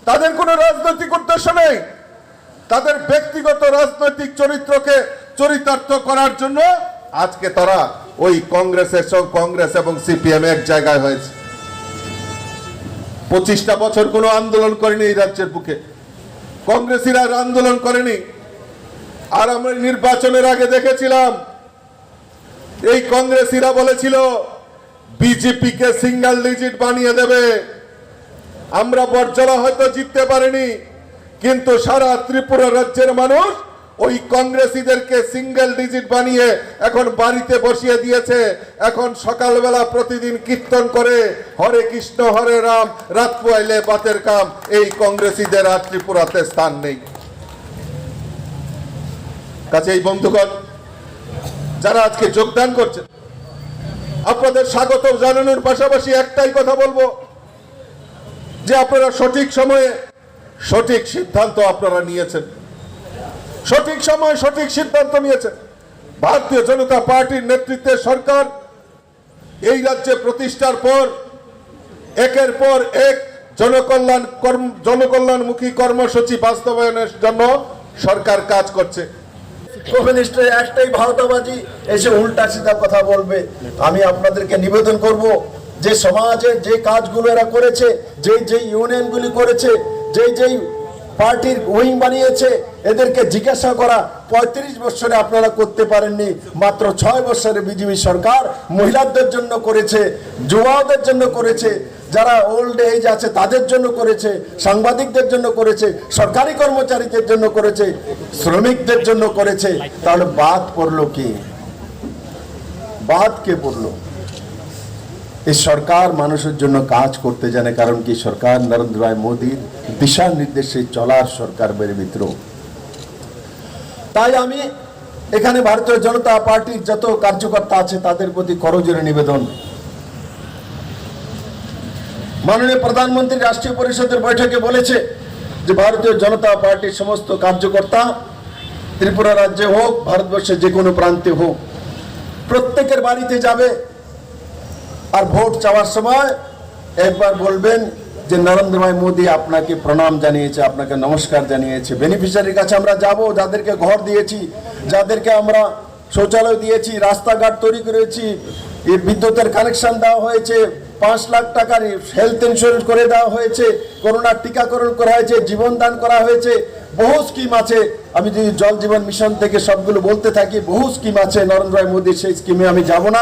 তাদের কোনো রাজনৈতিক উদ্দেশ্য নেই, তাদের ব্যক্তিগত রাজনৈতিক চরিত্রকে চরিতার্থ করার জন্য আজকে তারা ওই কংগ্রেস এবং সিপিএম এক জায়গায় হয়েছে। 25টা বছর কোনো আন্দোলন করেনি এই রাজ্যের বুকে, কংগ্রেসীরা আন্দোলন করেনি। আর আমরা নির্বাচনের আগে দেখেছিলাম এই কংগ্রেসীরা বলেছিল বিজেপি কে সিঙ্গেল ডিজিট বানিয়ে দেবে। আমরা বর্জলা হয়তো জিততে পারিনি, কিন্তু সারা ত্রিপুরা রাজ্যের মানুষ ওই কংগ্রেসীদেরকে সিঙ্গেল ডিজিট বানিয়ে এখন বাড়িতে বসিয়ে দিয়েছে। এখন সকালবেলা প্রতিদিন কীর্তন করে হরে কৃষ্ণ হরে রাম, রাত পোয়াইলে বাতের কাম। এই কংগ্রেসীদের আর ত্রিপুরাতে স্থান নেই। কাছে এই বন্ধুগণ যারা আজকে যোগদান করছেন, আপনাদের স্বাগত জানানোর পাশাপাশি একটাই কথা বলবো যে আপনারা সঠিক সময়ে সঠিক সিদ্ধান্ত আপনারা নিয়েছেন, সঠিক সময় সঠিক সিদ্ধান্ত নিয়েছেন। ভারতীয় জনতা পার্টির নেতৃত্বে সরকার এই রাজ্যে প্রতিষ্ঠার পর একের পর এক জনকল্যাণমুখী কর্মসূচি বাস্তবায়নের জন্য সরকার কাজ করছে। কমিউনিস্টের একটাই ভাওতাবাজি, এসে উল্টা সিধা কথা বলবে। আমি আপনাদেরকে নিবেদন করব যে সমাজে যে কাজগুলো এরা করেছে, যেই ইউনিয়নগুলি করেছে, যেই পার্টির উইং বানিয়েছে, এদেরকে জিজ্ঞাসা করা 35 বছরে আপনারা করতে পারেননি। মাত্র 6 বছরে বিজেপি সরকার মহিলাদের জন্য করেছে, যুবাদের জন্য করেছে, যারা ওল্ড এজ আছে তাদের জন্য করেছে, সাংবাদিকদের জন্য করেছে, সরকারি কর্মচারীদের জন্য করেছে, শ্রমিকদের জন্য করেছে। তাহলে বাদ পড়লো কি? বাদ কে পড়লো? এই সরকার মানুষের জন্য কাজ করতে জানে, কারণ কি সরকার নরেন্দ্র ভাই মোদীর দিশা নির্দেশে চলার সরকার মেরে মিত্র। তাই আমি এখানে ভারতীয় জনতা পার্টির যত কার্যকর্তা আছে তাদের প্রতি করজোড়ে নিবেদন, মাননীয় প্রধানমন্ত্রী রাষ্ট্রীয় পরিষদের বৈঠকে বলেছে যে ভারতীয় জনতা পার্টির সমস্ত কার্যকর্তা ত্রিপুরা রাজ্যে হোক, ভারতবর্ষের যে কোনো প্রান্তে হোক, প্রত্যেকের বাড়িতে যাবে আর ভোট চাওয়ার সময় একবার বলবেন যে নরেন্দ্র ভাই মোদী আপনাকে প্রণাম জানিয়েছে, আপনাকে নমস্কার জানিয়েছে। বেনিফিশিয়ারির কাছে আমরা যাব, যাদেরকে ঘর দিয়েছি, যাদেরকে আমরা শৌচালয় দিয়েছি, রাস্তাঘাট তৈরি করেছি, বিদ্যুতের কানেকশন দেওয়া হয়েছে, 5 লাখ টাকার হেলথ ইন্স্যুরেন্স করে দেওয়া হয়েছে, করোনার টিকাকরণ করা হয়েছে, জীবনদান করা হয়েছে, বহু স্কিম আছে। আমি যদি জল জীবন মিশন থেকে সবগুলো বলতে থাকি, বহু স্কিম আছে নরেন্দ্র ভাই মোদীর, সেই স্কিমে আমি যাব না।